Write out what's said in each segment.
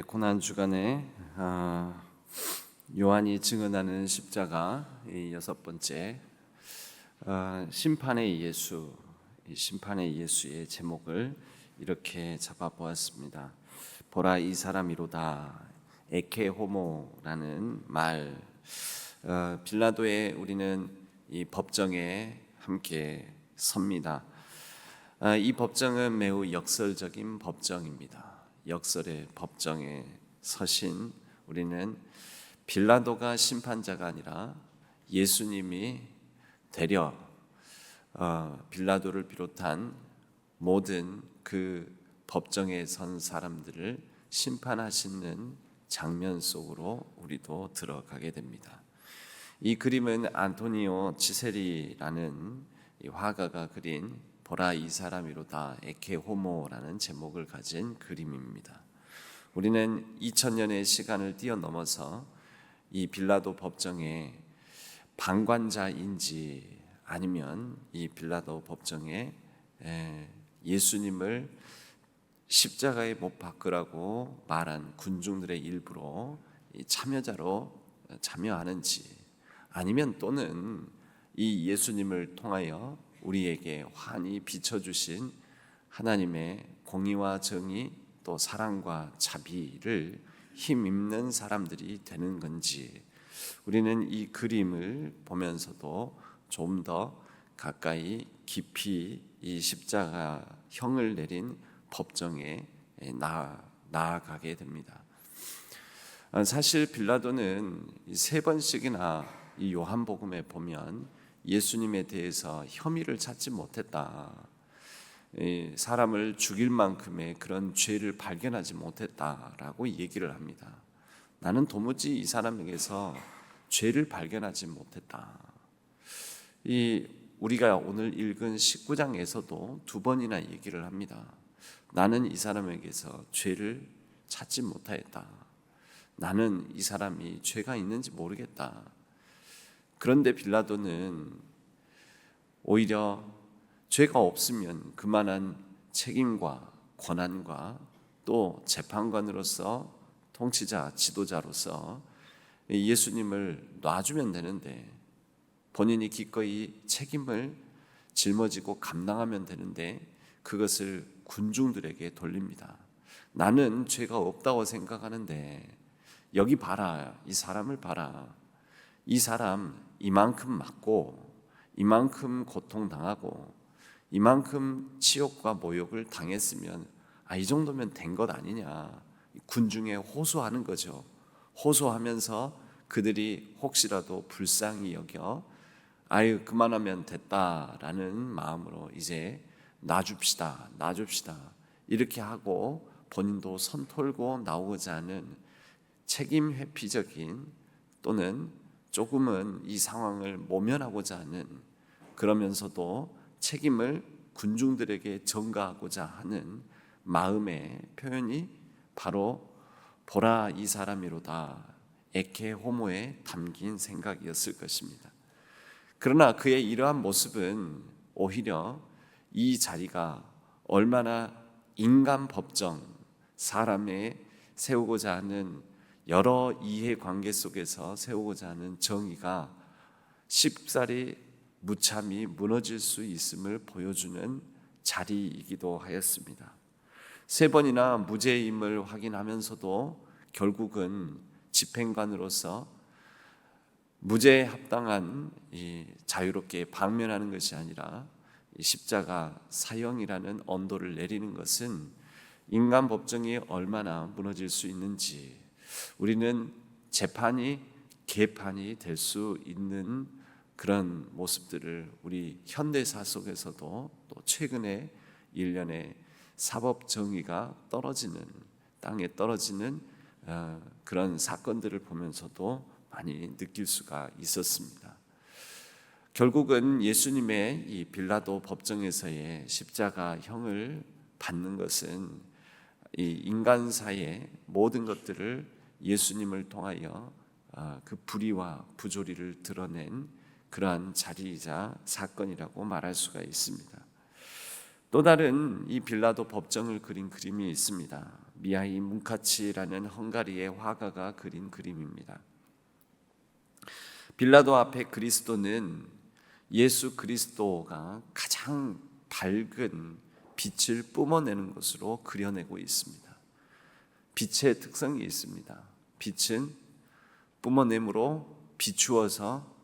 고난 주간에 요한이 증언하는 십자가 이 여섯 번째 심판의 예수, 이 심판의 예수의 제목을 이렇게 잡아보았습니다. 보라 이 사람이로다 에케 호모라는 말. 빌라도의 우리는 이 법정에 함께 섭니다. 이 법정은 매우 역설적인 법정입니다. 역설의 법정에 서신 우리는 빌라도가 심판자가 아니라 예수님이 되려 빌라도를 비롯한 모든 그 법정에 선 사람들을 심판하시는 장면 속으로 우리도 들어가게 됩니다. 이 그림은 안토니오 치세리라는 이 화가가 그린 보라 이 사람이로다 에케 호모라는 제목을 가진 그림입니다. 우리는 2000년의 시간을 뛰어넘어서 이 빌라도 법정에 방관자인지 아니면 이 빌라도 법정에 예수님을 십자가에 못 박으라고 말한 군중들의 일부로 참여자로 참여하는지, 아니면 또는 이 예수님을 통하여 우리에게 환히 비춰주신 하나님의 공의와 정의 또 사랑과 자비를 힘입는 사람들이 되는 건지, 우리는 이 그림을 보면서도 좀 더 가까이 깊이 이 십자가형을 내린 법정에 나아가게 됩니다. 사실 빌라도는 세 번씩이나 이 요한복음에 보면 예수님에 대해서 혐의를 찾지 못했다, 사람을 죽일 만큼의 그런 죄를 발견하지 못했다라고 얘기를 합니다. 나는 도무지 이 사람에게서 죄를 발견하지 못했다. 우리가 오늘 읽은 19장에서도 두 번이나 얘기를 합니다. 나는 이 사람에게서 죄를 찾지 못하였다. 나는 이 사람이 죄가 있는지 모르겠다. 그런데 빌라도는 오히려 죄가 없으면 그만한 책임과 권한과 또 재판관으로서 통치자, 지도자로서 예수님을 놔주면 되는데, 본인이 기꺼이 책임을 짊어지고 감당하면 되는데 그것을 군중들에게 돌립니다. 나는 죄가 없다고 생각하는데 여기 봐라, 이 사람을 봐라. 이 사람 이만큼 맞고 이만큼 고통당하고 이만큼 치욕과 모욕을 당했으면 이 정도면 된 것 아니냐. 군중에 호소하는 거죠. 호소하면서 그들이 혹시라도 불쌍히 여겨 그만하면 됐다라는 마음으로 이제 놔줍시다 이렇게 하고 본인도 손 털고 나오고자 하는 책임 회피적인, 또는 조금은 이 상황을 모면하고자 하는, 그러면서도 책임을 군중들에게 전가하고자 하는 마음의 표현이 바로 보라 이 사람이로다 에케 호모에 담긴 생각이었을 것입니다. 그러나 그의 이러한 모습은 오히려 이 자리가 얼마나 인간 법정, 사람의 세우고자 하는 여러 이해관계 속에서 세우고자 하는 정의가 쉽사리 무참히 무너질 수 있음을 보여주는 자리이기도 하였습니다. 세 번이나 무죄임을 확인하면서도 결국은 집행관으로서 무죄에 합당한 자유롭게 방면하는 것이 아니라 십자가 사형이라는 언도를 내리는 것은 인간 법정이 얼마나 무너질 수 있는지, 우리는 재판이 개판이 될 수 있는 그런 모습들을 우리 현대사 속에서도 또 최근에 일련의 사법 정의가 떨어지는, 땅에 떨어지는 그런 사건들을 보면서도 많이 느낄 수가 있었습니다. 결국은 예수님의 이 빌라도 법정에서의 십자가형을 받는 것은 이 인간사의 모든 것들을 예수님을 통하여 그 불의와 부조리를 드러낸 그러한 자리이자 사건이라고 말할 수가 있습니다. 또 다른 이 빌라도 법정을 그린 그림이 있습니다. 미하이 문카치라는 헝가리의 화가가 그린 그림입니다. 빌라도 앞에 그리스도는 예수 그리스도가 가장 밝은 빛을 뿜어내는 것으로 그려내고 있습니다. 빛의 특성이 있습니다. 빛은 뿜어냄으로 비추어서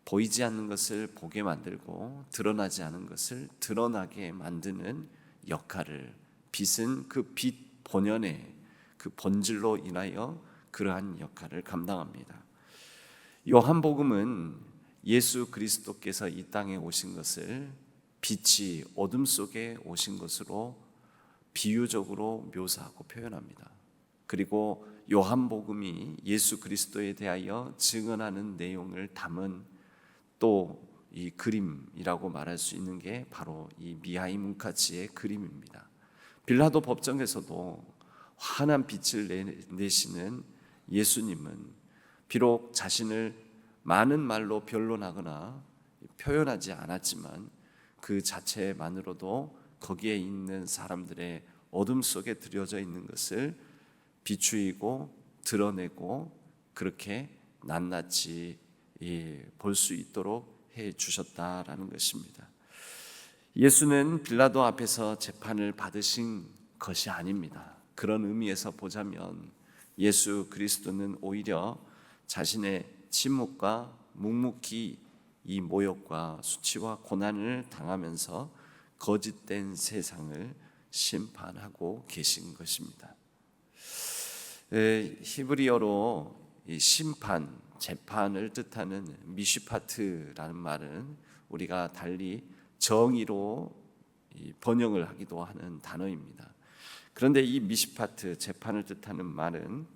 보이지 않는 것을 보게 만들고 드러나지 않은 것을 드러나게 만드는 역할을, 빛은 그 빛 본연의 그 본질로 인하여 그러한 역할을 감당합니다. 요한복음은 예수 그리스도께서 이 땅에 오신 것을 빛이 어둠 속에 오신 것으로 비유적으로 묘사하고 표현합니다. 그리고 요한복음이 예수 그리스도에 대하여 증언하는 내용을 담은 또 이 그림이라고 말할 수 있는 게 바로 이 미하이 문카치의 그림입니다. 빌라도 법정에서도 환한 빛을 내시는 예수님은 비록 자신을 많은 말로 변론하거나 표현하지 않았지만 그 자체만으로도 거기에 있는 사람들의 어둠 속에 들여져 있는 것을 비추이고 드러내고 그렇게 낱낱이 볼 수 있도록 해 주셨다라는 것입니다. 예수는 빌라도 앞에서 재판을 받으신 것이 아닙니다. 그런 의미에서 보자면 예수 그리스도는 오히려 자신의 침묵과 묵묵히 이 모욕과 수치와 고난을 당하면서 거짓된 세상을 심판하고 계신 것입니다. 히브리어로 이 심판, 재판을 뜻하는 미슈파트라는 말은 우리가 달리 정의로 번역을 하기도 하는 단어입니다. 그런데 이 미슈파트, 재판을 뜻하는 말은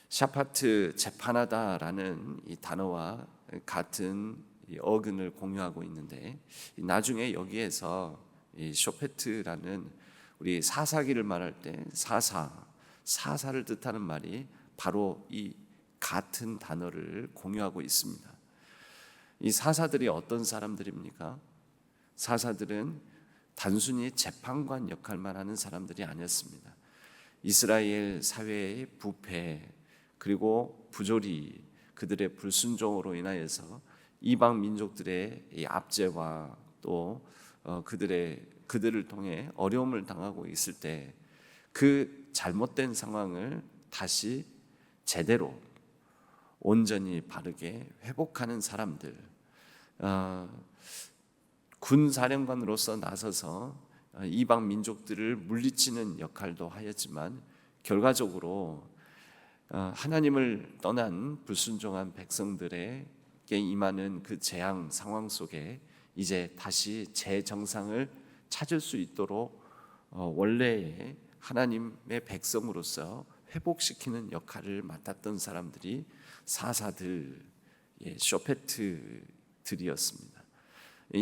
샤파트, 재판하다라는 이 단어와 같은 어근을 공유하고 있는데, 나중에 여기에서 이 쇼페트라는 우리 사사기를 말할 때 사사를 뜻하는 말이 바로 이 같은 단어를 공유하고 있습니다. 이 사사들이 어떤 사람들입니까? 사사들은 단순히 재판관 역할만 하는 사람들이 아니었습니다. 이스라엘 사회의 부패 그리고 부조리, 그들의 불순종으로 인하여서 이방 민족들의 이 압제와 또 그들을 통해 어려움을 당하고 있을 때 그 잘못된 상황을 다시 제대로 온전히 바르게 회복하는 사람들, 군 사령관으로서 나서서 이방 민족들을 물리치는 역할도 하였지만 결과적으로 하나님을 떠난 불순종한 백성들에게 임하는 그 재앙 상황 속에 이제 다시 재정상을 찾을 수 있도록 원래의 하나님의 백성으로서 회복시키는 역할을 맡았던 사람들이 사사들, 쇼페트들이었습니다.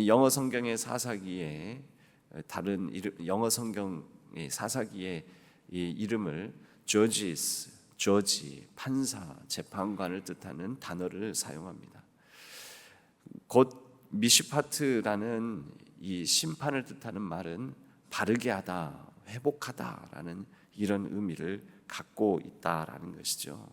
영어 성경의 사사기에 다른 영어 성경의 사사기의 이름을 조지, 판사, 재판관을 뜻하는 단어를 사용합니다. 곧 미슈파트라는 이 심판을 뜻하는 말은 바르게 하다, 회복하다라는 이런 의미를 갖고 있다라는 것이죠.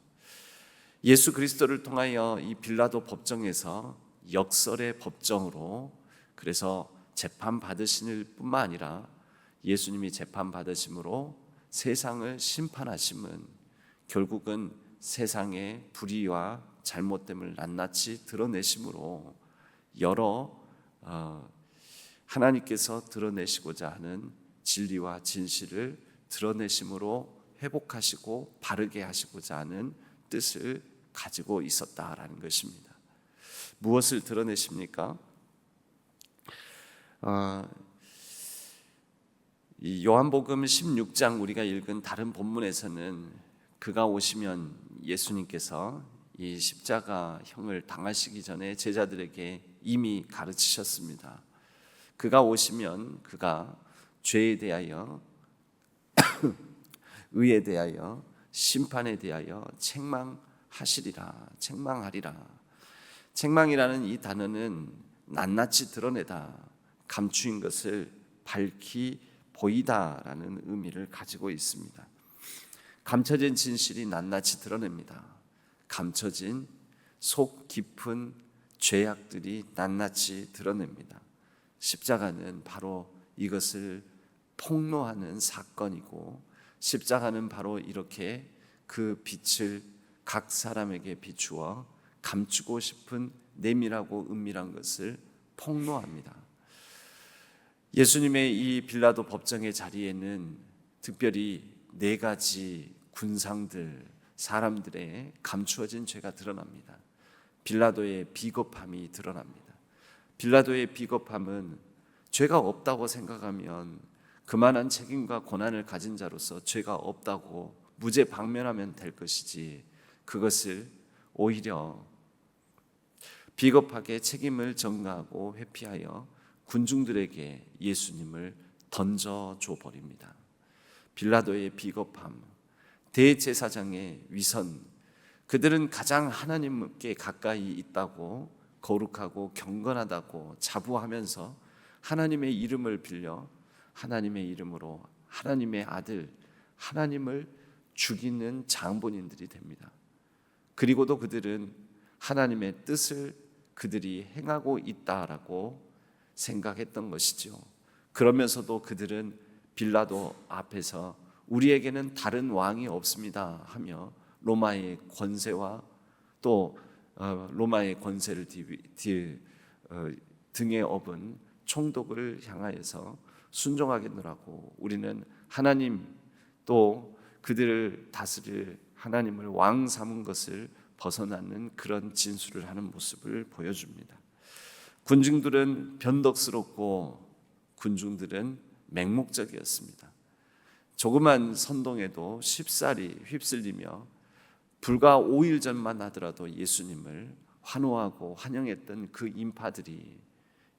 예수 그리스도를 통하여 이 빌라도 법정에서 역설의 법정으로, 그래서 재판 받으실 뿐만 아니라 예수님이 재판 받으심으로 세상을 심판하심은 결국은 세상의 불의와 잘못됨을 낱낱이 드러내심으로 여러 하나님께서 드러내시고자 하는 진리와 진실을 드러내심으로 회복하시고 바르게 하시고자 하는 뜻을 가지고 있었다라는 것입니다. 무엇을 드러내십니까? 이 요한복음 16장 우리가 읽은 다른 본문에서는 그가 오시면 예수님께서 이 십자가형을 당하시기 전에 제자들에게 이미 가르치셨습니다. 그가 오시면 그가 죄에 대하여 의에 대하여 심판에 대하여 책망하리라. 책망이라는 이 단어는 낱낱이 드러내다, 감추인 것을 밝히 보이다라는 의미를 가지고 있습니다. 감춰진 진실이 낱낱이 드러냅니다. 감춰진 속 깊은 죄악들이 낱낱이 드러냅니다. 십자가는 바로 이것을 폭로하는 사건이고, 십자가는 바로 이렇게 그 빛을 각 사람에게 비추어 감추고 싶은 내밀하고 은밀한 것을 폭로합니다. 예수님의 이 빌라도 법정의 자리에는 특별히 4가지 군상들, 사람들의 감추어진 죄가 드러납니다. 빌라도의 비겁함이 드러납니다. 빌라도의 비겁함은 죄가 없다고 생각하면 그만한 책임과 권한을 가진 자로서 죄가 없다고 무죄 방면하면 될 것이지, 그것을 오히려 비겁하게 책임을 전가하고 회피하여 군중들에게 예수님을 던져줘 버립니다. 빌라도의 비겁함, 대제사장의 위선, 그들은 가장 하나님께 가까이 있다고, 거룩하고 경건하다고 자부하면서 하나님의 이름을 빌려 하나님의 이름으로 하나님의 아들 하나님을 죽이는 장본인들이 됩니다. 그리고도 그들은 하나님의 뜻을 그들이 행하고 있다라고 생각했던 것이죠. 그러면서도 그들은 빌라도 앞에서 우리에게는 다른 왕이 없습니다 하며 로마의 권세와 또 로마의 권세를 등에 업은 총독을 향하여서 순종하겠노라고, 우리는 하나님 또 그들을 다스릴 하나님을 왕 삼은 것을 벗어나는 그런 진술을 하는 모습을 보여줍니다. 군중들은 변덕스럽고 군중들은 맹목적이었습니다. 조그만 선동에도 쉽사리 휩쓸리며 불과 5일 전만 하더라도 예수님을 환호하고 환영했던 그 인파들이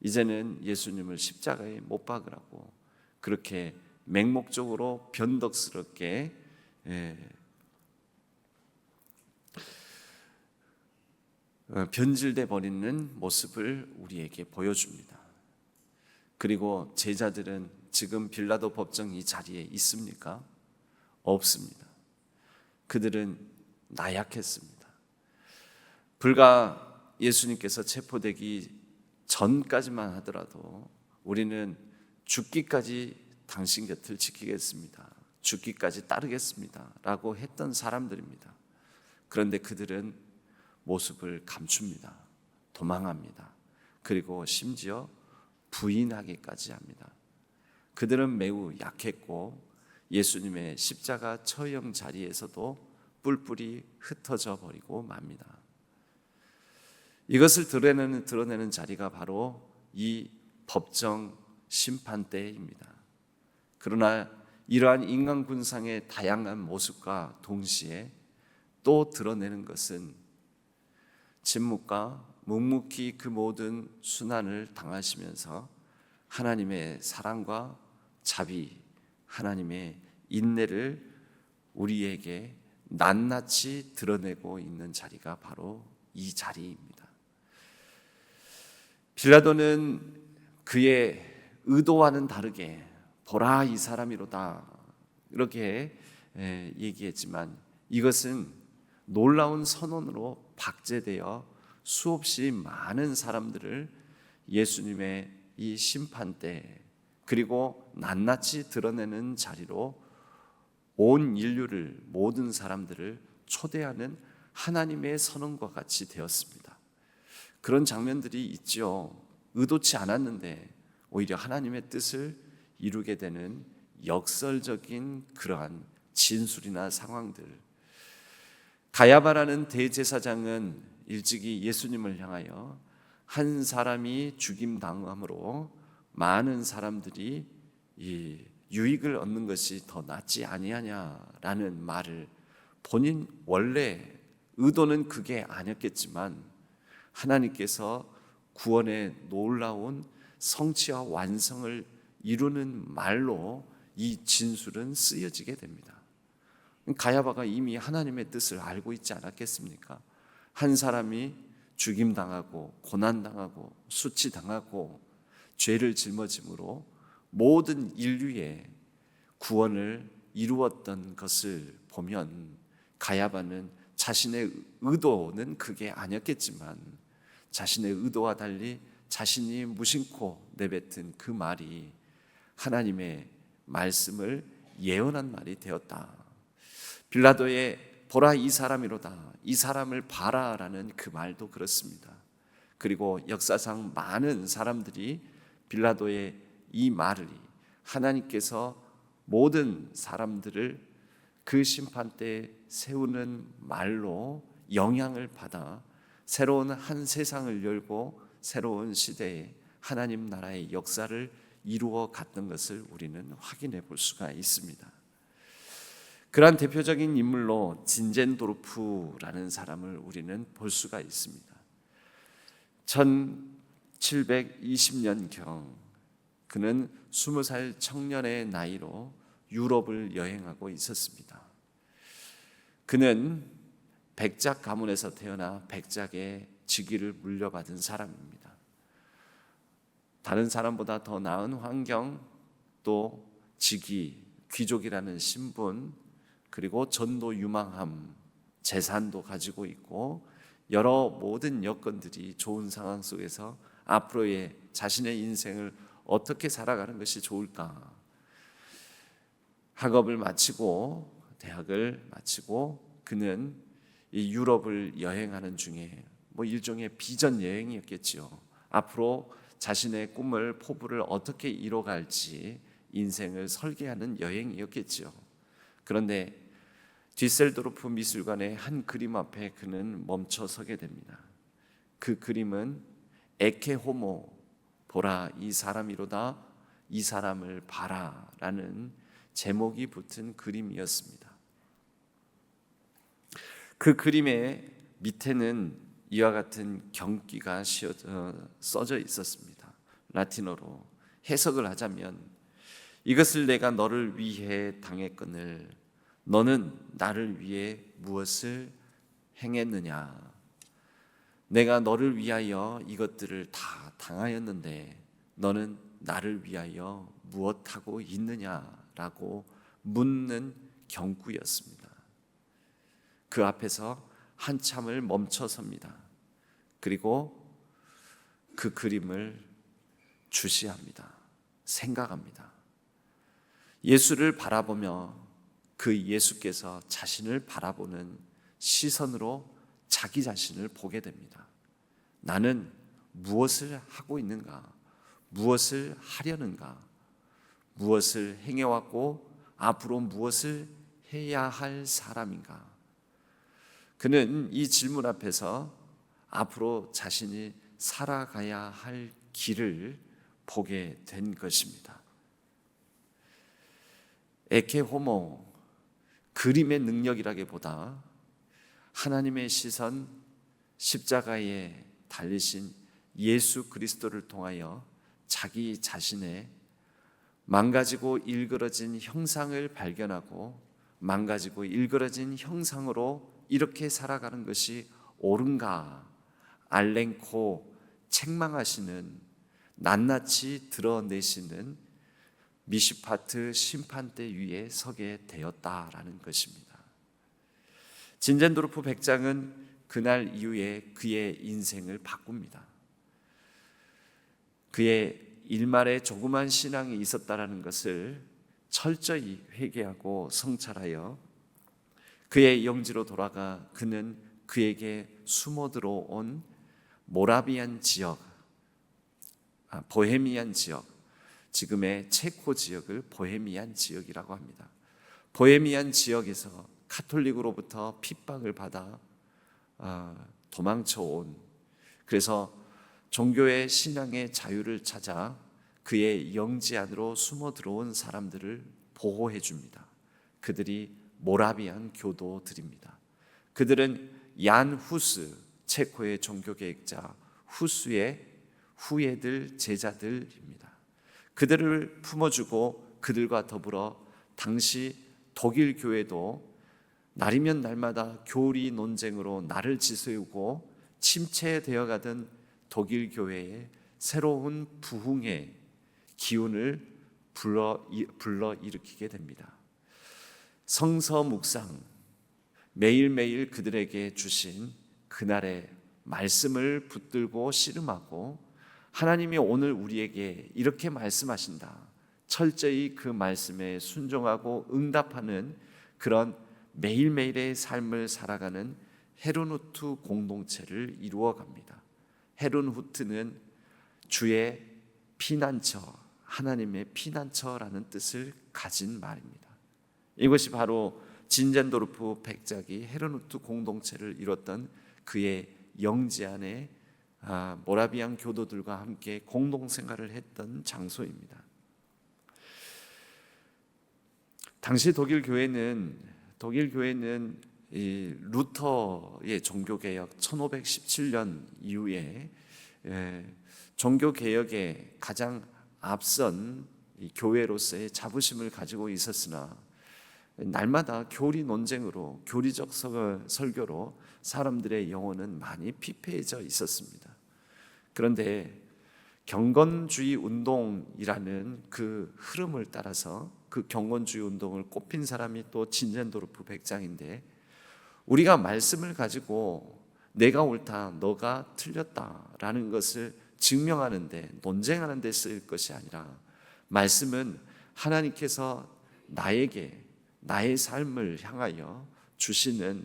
이제는 예수님을 십자가에 못 박으라고 그렇게 맹목적으로 변덕스럽게 변질돼 버리는 모습을 우리에게 보여줍니다. 그리고 제자들은 지금 빌라도 법정 이 자리에 있습니까? 없습니다. 그들은 나약했습니다. 불과 예수님께서 체포되기 전까지만 하더라도 우리는 죽기까지 당신 곁을 지키겠습니다, 죽기까지 따르겠습니다 라고 했던 사람들입니다. 그런데 그들은 모습을 감춥니다. 도망합니다. 그리고 심지어 부인하기까지 합니다. 그들은 매우 약했고 예수님의 십자가 처형 자리에서도 뿔뿔이 흩어져 버리고 맙니다. 이것을 드러내는 자리가 바로 이 법정 심판대입니다. 그러나 이러한 인간 군상의 다양한 모습과 동시에 또 드러내는 것은 침묵과 묵묵히 그 모든 순환을 당하시면서 하나님의 사랑과 자비, 하나님의 인내를 우리에게 낱낱이 드러내고 있는 자리가 바로 이 자리입니다. 빌라도는 그의 의도와는 다르게 보라 이 사람이로다 이렇게 얘기했지만 이것은 놀라운 선언으로 박제되어 수없이 많은 사람들을 예수님의 이 심판대 그리고 낱낱이 드러내는 자리로 온 인류를, 모든 사람들을 초대하는 하나님의 선언과 같이 되었습니다. 그런 장면들이 있죠. 의도치 않았는데 오히려 하나님의 뜻을 이루게 되는 역설적인 그러한 진술이나 상황들. 가야바라는 대제사장은 일찍이 예수님을 향하여 한 사람이 죽임당함으로 많은 사람들이 이 유익을 얻는 것이 더 낫지 아니하냐라는 말을, 본인 원래 의도는 그게 아니었겠지만 하나님께서 구원의 놀라운 성취와 완성을 이루는 말로 이 진술은 쓰여지게 됩니다. 가야바가 이미 하나님의 뜻을 알고 있지 않았겠습니까? 한 사람이 죽임당하고 고난당하고 수치당하고 죄를 짊어짐으로 모든 인류의 구원을 이루었던 것을 보면 가야바는 자신의 의도는 그게 아니었겠지만 자신의 의도와 달리 자신이 무심코 내뱉은 그 말이 하나님의 말씀을 예언한 말이 되었다. 빌라도의 보라 이 사람이로다, 이 사람을 봐라라는 그 말도 그렇습니다. 그리고 역사상 많은 사람들이 빌라도의 이 말이 하나님께서 모든 사람들을 그 심판대에 세우는 말로 영향을 받아 새로운 한 세상을 열고 새로운 시대에 하나님 나라의 역사를 이루어 갔던 것을 우리는 확인해 볼 수가 있습니다. 그러한 대표적인 인물로 진젠도르프라는 사람을 우리는 볼 수가 있습니다. 1720년경 그는 20살 청년의 나이로 유럽을 여행하고 있었습니다. 그는 백작 가문에서 태어나 백작의 직위를 물려받은 사람입니다. 다른 사람보다 더 나은 환경, 또 직위, 귀족이라는 신분, 그리고 전도 유망함, 재산도 가지고 있고 여러 모든 여건들이 좋은 상황 속에서 앞으로의 자신의 인생을 어떻게 살아가는 것이 좋을까? 학업을 마치고 대학을 마치고 그는 이 유럽을 여행하는 중에 일종의 비전 여행이었겠지요. 앞으로 자신의 꿈을 포부를 어떻게 이뤄갈지 인생을 설계하는 여행이었겠지요. 그런데 뒤셀도르프 미술관의 한 그림 앞에 그는 멈춰 서게 됩니다. 그 그림은 에케 호모, 보라 이 사람이로다, 이 사람을 봐라 라는 제목이 붙은 그림이었습니다. 그 그림의 밑에는 이와 같은 경기가 써져 있었습니다. 라틴어로 해석을 하자면 이것을 내가 너를 위해 당했거늘 너는 나를 위해 무엇을 행했느냐? 내가 너를 위하여 이것들을 다 당하였는데 너는 나를 위하여 무엇하고 있느냐라고 묻는 경구였습니다. 그 앞에서 한참을 멈춰 섭니다. 그리고 그 그림을 주시합니다. 생각합니다. 예수를 바라보며 그 예수께서 자신을 바라보는 시선으로 자기 자신을 보게 됩니다. 나는 무엇을 하고 있는가? 무엇을 하려는가? 무엇을 행해왔고 앞으로 무엇을 해야 할 사람인가? 그는 이 질문 앞에서 앞으로 자신이 살아가야 할 길을 보게 된 것입니다. 에케 호모, 그림의 능력이라기보다 하나님의 시선, 십자가에 달리신 예수 그리스도를 통하여 자기 자신의 망가지고 일그러진 형상을 발견하고 망가지고 일그러진 형상으로 이렇게 살아가는 것이 옳은가 앓랭코 책망하시는, 낱낱이 드러내시는 미시파트 심판대 위에 서게 되었다라는 것입니다. 진젠도르프 백장은 그날 이후에 그의 인생을 바꿉니다. 그의 일말의 조그만 신앙이 있었다라는 것을 철저히 회개하고 성찰하여 그의 영지로 돌아가 그는 그에게 숨어 들어온 모라비안 지역, 보헤미안 지역, 지금의 체코 지역을 보헤미안 지역이라고 합니다. 보헤미안 지역에서 카톨릭으로부터 핍박을 받아 도망쳐온, 그래서 종교의 신앙의 자유를 찾아 그의 영지 안으로 숨어 들어온 사람들을 보호해 줍니다. 그들이 모라비안 교도들입니다. 그들은 얀 후스, 체코의 종교개혁자 후스의 후예들, 제자들입니다. 그들을 품어주고 그들과 더불어 당시 독일 교회도 날이면 날마다 교리 논쟁으로 날을 지새우고 침체되어 가던 독일 교회의 새로운 부흥의 기운을 불러 일으키게 됩니다. 성서 묵상, 매일매일 그들에게 주신 그날의 말씀을 붙들고 씨름하고 하나님이 오늘 우리에게 이렇게 말씀하신다, 철저히 그 말씀에 순종하고 응답하는 그런 매일매일의 삶을 살아가는 헤르누트 공동체를 이루어갑니다. 헤르누트는 주의 피난처, 하나님의 피난처라는 뜻을 가진 말입니다. 이것이 바로 진젠도르프 백작이 헤르누트 공동체를 이뤘던 그의 영지 안에 모라비안 교도들과 함께 공동생활을 했던 장소입니다. 당시 독일 교회는 이 루터의 종교개혁 1517년 이후에 종교개혁에 가장 앞선 교회로서의 자부심을 가지고 있었으나 날마다 교리 논쟁으로, 교리적 설교로 사람들의 영혼은 많이 피폐해져 있었습니다. 그런데 경건주의 운동이라는 그 흐름을 따라서 그 경건주의 운동을 꽃핀 사람이 또 진젠도르프 백장인데, 우리가 말씀을 가지고 내가 옳다, 너가 틀렸다라는 것을 증명하는데, 논쟁하는 데 쓰일 것이 아니라, 말씀은 하나님께서 나에게 나의 삶을 향하여 주시는,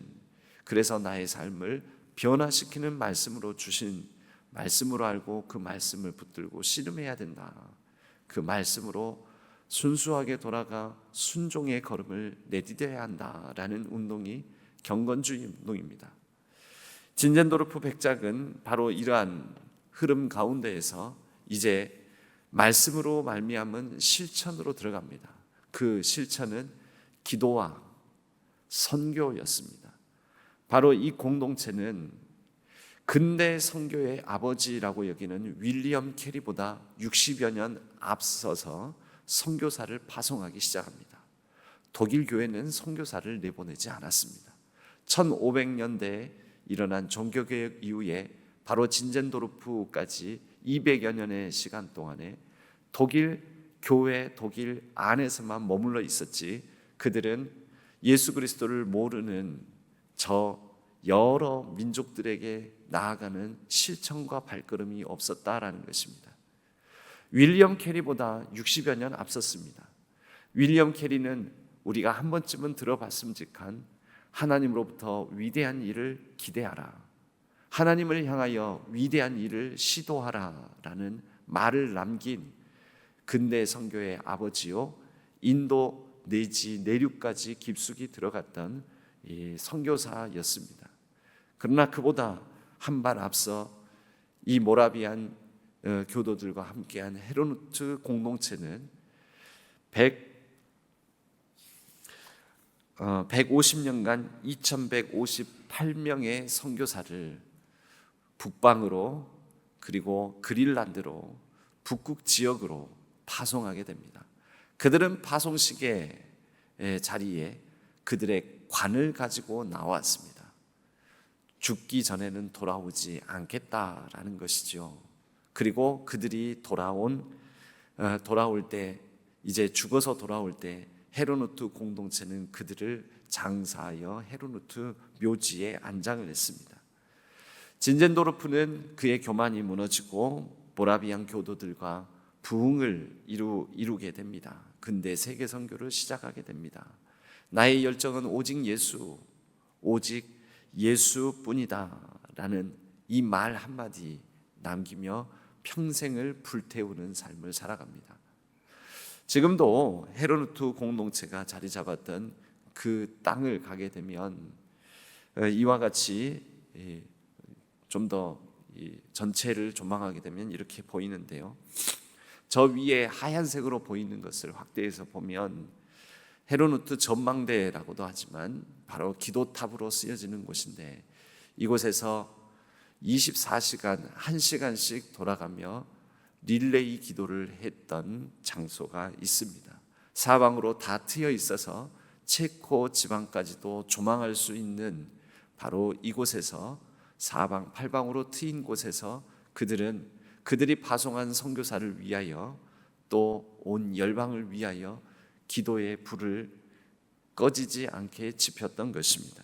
그래서 나의 삶을 변화시키는 말씀으로 주신 말씀으로 알고 그 말씀을 붙들고 씨름해야 된다. 그 말씀으로 순수하게 돌아가 순종의 걸음을 내디뎌야 한다라는 운동이 경건주의 운동입니다. 진젠도르프 백작은 바로 이러한 흐름 가운데에서 이제 말씀으로 말미암은 실천으로 들어갑니다. 그 실천은 기도와 선교였습니다. 바로 이 공동체는 근대 선교의 아버지라고 여기는 윌리엄 캐리보다 60여 년 앞서서 선교사를 파송하기 시작합니다. 독일 교회는 선교사를 내보내지 않았습니다. 1500년대에 일어난 종교개혁 이후에 바로 진젠도르프까지 200여 년의 시간 동안에 독일 교회, 독일 안에서만 머물러 있었지, 그들은 예수 그리스도를 모르는 저 여러 민족들에게 나아가는 실천과 발걸음이 없었다라는 것입니다. 윌리엄 캐리보다 60여 년 앞섰습니다. 윌리엄 캐리는 우리가 한 번쯤은 들어봤음직한 하나님으로부터 위대한 일을 기대하라, 하나님을 향하여 위대한 일을 시도하라 라는 말을 남긴 근대 선교의 아버지요, 인도 내지 내륙까지 깊숙이 들어갔던 이 선교사였습니다. 그러나 그보다 한 발 앞서 이 모라비안 교도들과 함께한 헤르누트 공동체는 150년간 2158명의 선교사를 북방으로, 그리고 그린란드로, 북극 지역으로 파송하게 됩니다. 그들은 파송식의 자리에 그들의 관을 가지고 나왔습니다. 죽기 전에는 돌아오지 않겠다라는 것이죠. 그리고 그들이 돌아올 때, 이제 죽어서 돌아올 때 헤르누트 공동체는 그들을 장사하여 헤르누트 묘지에 안장을 했습니다. 진젠도르프는 그의 교만이 무너지고 모라비안 교도들과 부흥을 이루게 됩니다. 근대 세계 선교를 시작하게 됩니다. 나의 열정은 오직 예수뿐이다 라는 이 말 한마디 남기며 평생을 불태우는 삶을 살아갑니다. 지금도 헤르누트 공동체가 자리 잡았던 그 땅을 가게 되면 이와 같이 좀 더 전체를 조망하게 되면 이렇게 보이는데요. 저 위에 하얀색으로 보이는 것을 확대해서 보면 헤르누트 전망대라고도 하지만 바로 기도탑으로 쓰여지는 곳인데, 이곳에서 24시간 1시간씩 돌아가며 릴레이 기도를 했던 장소가 있습니다. 사방으로 다 트여 있어서 체코 지방까지도 조망할 수 있는 바로 이곳에서, 사방 팔방으로 트인 곳에서 그들이 파송한 선교사를 위하여 또 온 열방을 위하여 기도의 불을 꺼지지 않게 지폈던 것입니다.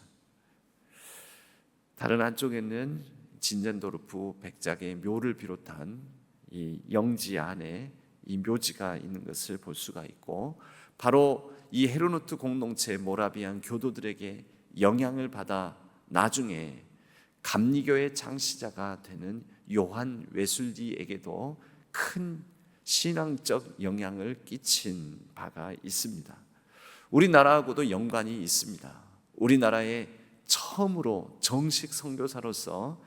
다른 한쪽에는 진젠도르프 백작의 묘를 비롯한 이 영지 안에 이 묘지가 있는 것을 볼 수가 있고, 바로 이 헤르노트 공동체 모라비안 교도들에게 영향을 받아 나중에 감리교의 창시자가 되는 요한 웨슬리에게도 큰 신앙적 영향을 끼친 바가 있습니다. 우리나라하고도 연관이 있습니다. 우리나라에 처음으로 정식 선교사로서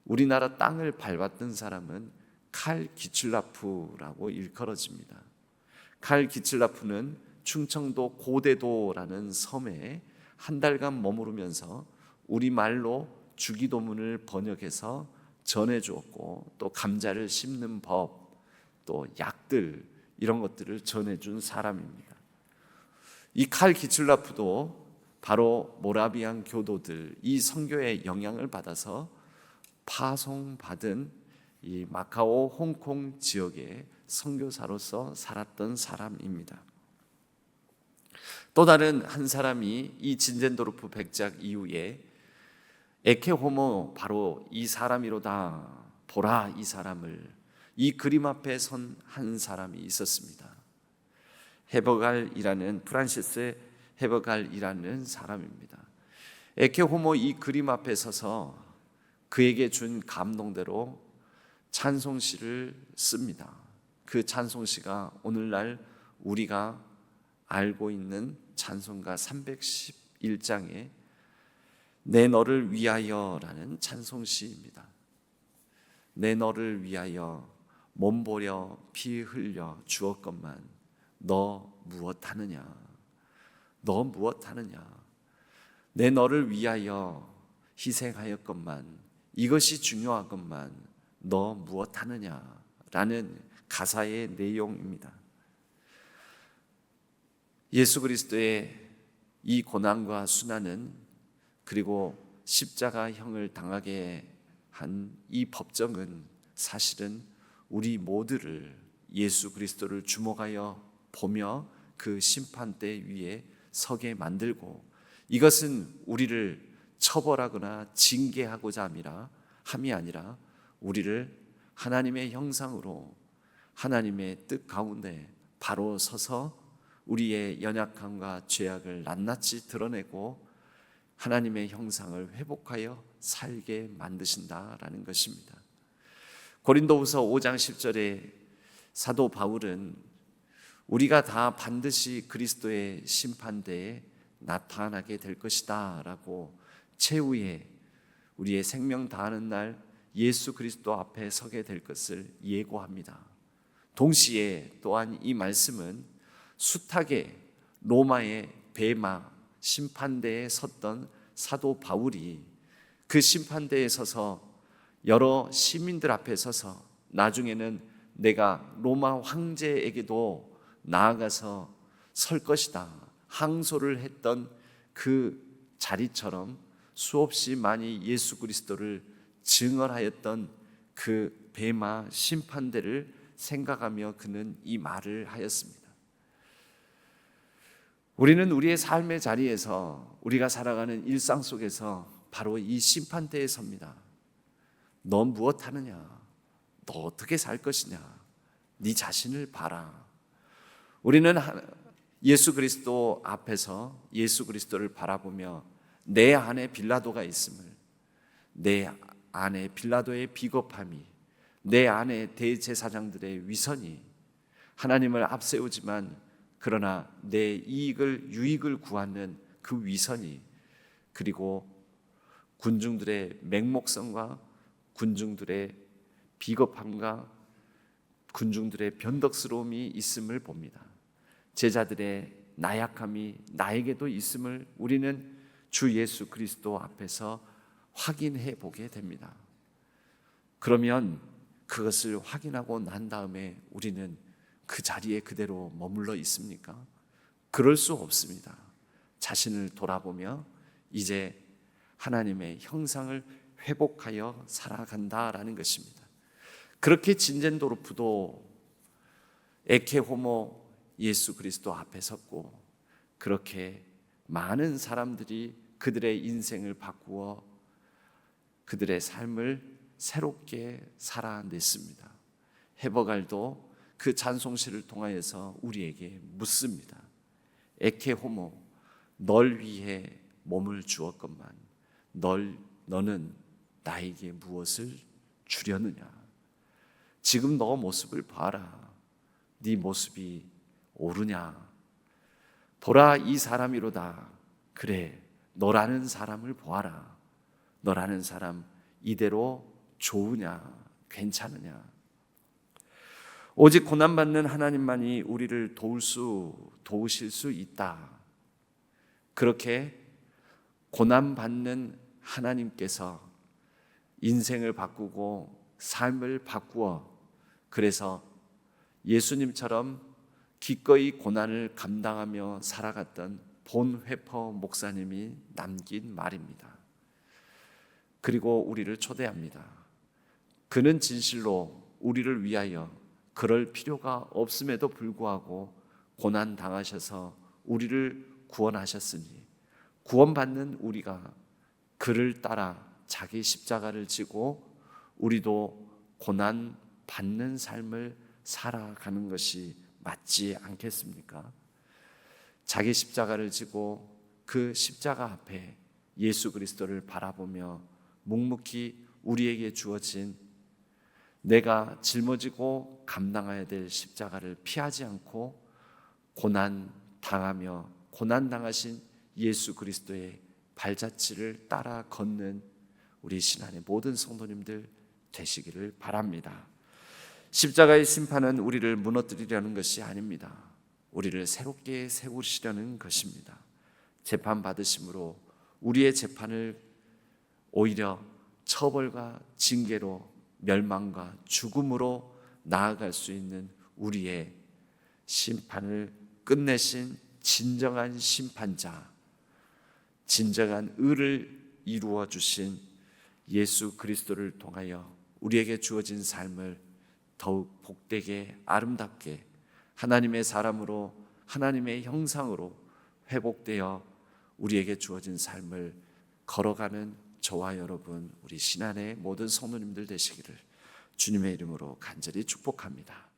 우리나라 땅을 밟았던 사람은 칼 기출라프라고 일컬어집니다. 칼 기출라프는 충청도 고대도라는 섬에 한 달간 머무르면서 우리말로 주기도문을 번역해서 전해주었고, 또 감자를 씹는 법, 또 약들, 이런 것들을 전해준 사람입니다. 이 칼 기출라프도 바로 모라비안 교도들, 이 선교의 영향을 받아서 파송받은 이 마카오, 홍콩 지역의 선교사로서 살았던 사람입니다. 또 다른 한 사람이 이 진젠도르프 백작 이후에 에케호모, 바로 이 사람이로다, 보라 이 사람을, 이 그림 앞에 선 한 사람이 있었습니다. 헤버갈이라는, 프란시스 헤버갈이라는 사람입니다. 에케호모 이 그림 앞에 서서 그에게 준 감동대로 찬송시를 씁니다. 그 찬송시가 오늘날 우리가 알고 있는 찬송가 311장에 내 너를 위하여라는 찬송시입니다. 내 너를 위하여 몸보려 피 흘려 주었건만 너 무엇하느냐, 너 무엇하느냐, 내 너를 위하여 희생하였건만 이것이 중요하건만 너 무엇하느냐라는 가사의 내용입니다. 예수 그리스도의 이 고난과 순환은, 그리고 십자가형을 당하게 한 이 법정은 사실은 우리 모두를 예수 그리스도를 주목하여 보며 그 심판대 위에 서게 만들고, 이것은 우리를 처벌하거나 징계하고자 함이 아니라 우리를 하나님의 형상으로 하나님의 뜻 가운데 바로 서서 우리의 연약함과 죄악을 낱낱이 드러내고 하나님의 형상을 회복하여 살게 만드신다라는 것입니다. 고린도후서 5장 10절에 사도 바울은 우리가 다 반드시 그리스도의 심판대에 나타나게 될 것이다 라고 최후에 우리의 생명 다하는 날 예수 그리스도 앞에 서게 될 것을 예고합니다. 동시에 또한 이 말씀은 숱하게 로마의 베마 심판대에 섰던 사도 바울이 그 심판대에 서서 여러 시민들 앞에 서서 나중에는 내가 로마 황제에게도 나아가서 설 것이다 항소를 했던 그 자리처럼 수없이 많이 예수 그리스도를 증언하였던 그 베마 심판대를 생각하며 그는 이 말을 하였습니다. 우리는 우리의 삶의 자리에서 우리가 살아가는 일상 속에서 바로 이 심판대에 섭니다. 넌 무엇하느냐? 너 어떻게 살 것이냐? 네 자신을 봐라. 우리는 예수 그리스도 앞에서 예수 그리스도를 바라보며 내 안에 빌라도가 있음을, 내 안에 빌라도의 비겁함이, 내 안에 대제사장들의 위선이 하나님을 앞세우지만 그러나 내 유익을 구하는 그 위선이, 그리고 군중들의 맹목성과 군중들의 비겁함과 군중들의 변덕스러움이 있음을 봅니다. 제자들의 나약함이 나에게도 있음을 우리는 주 예수 그리스도 앞에서 확인해 보게 됩니다. 그러면 그것을 확인하고 난 다음에 우리는 그 자리에 그대로 머물러 있습니까? 그럴 수 없습니다. 자신을 돌아보며 이제 하나님의 형상을 회복하여 살아간다라는 것입니다. 그렇게 진젠도르프도 에케호모 예수 그리스도 앞에 섰고 그렇게 많은 사람들이 그들의 인생을 바꾸어 그들의 삶을 새롭게 살아냈습니다. 헤버갈도 그 찬송시를 통하여서 우리에게 묻습니다. 에케호모, 널 위해 몸을 주었건만 너는 나에게 무엇을 주려느냐? 지금 너 모습을 봐라. 네 모습이 옳으냐? 보라, 이 사람이로다. 그래, 너라는 사람을 보아라. 너라는 사람 이대로 좋으냐? 괜찮으냐? 오직 고난받는 하나님만이 우리를 도우실 수 있다. 그렇게 고난받는 하나님께서 인생을 바꾸고 삶을 바꾸어 그래서 예수님처럼 기꺼이 고난을 감당하며 살아갔던 본회퍼 목사님이 남긴 말입니다. 그리고 우리를 초대합니다. 그는 진실로 우리를 위하여 그럴 필요가 없음에도 불구하고 고난 당하셔서 우리를 구원하셨으니 구원받는 우리가 그를 따라 자기 십자가를 지고 우리도 고난 받는 삶을 살아가는 것이 맞지 않겠습니까? 자기 십자가를 지고 그 십자가 앞에 예수 그리스도를 바라보며 묵묵히 우리에게 주어진 내가 짊어지고 감당해야 될 십자가를 피하지 않고 고난 당하며 고난 당하신 예수 그리스도의 발자취를 따라 걷는 우리 신안의 모든 성도님들 되시기를 바랍니다. 십자가의 심판은 우리를 무너뜨리려는 것이 아닙니다. 우리를 새롭게 세우시려는 것입니다. 재판 받으심으로 우리의 재판을 오히려 처벌과 징계로 멸망과 죽음으로 나아갈 수 있는 우리의 심판을 끝내신 진정한 심판자, 진정한 의를 이루어 주신 예수 그리스도를 통하여 우리에게 주어진 삶을 더욱 복되게 아름답게 하나님의 사람으로 하나님의 형상으로 회복되어 우리에게 주어진 삶을 걸어가는 저와 여러분 우리 신안의 모든 성도님들 되시기를 주님의 이름으로 간절히 축복합니다.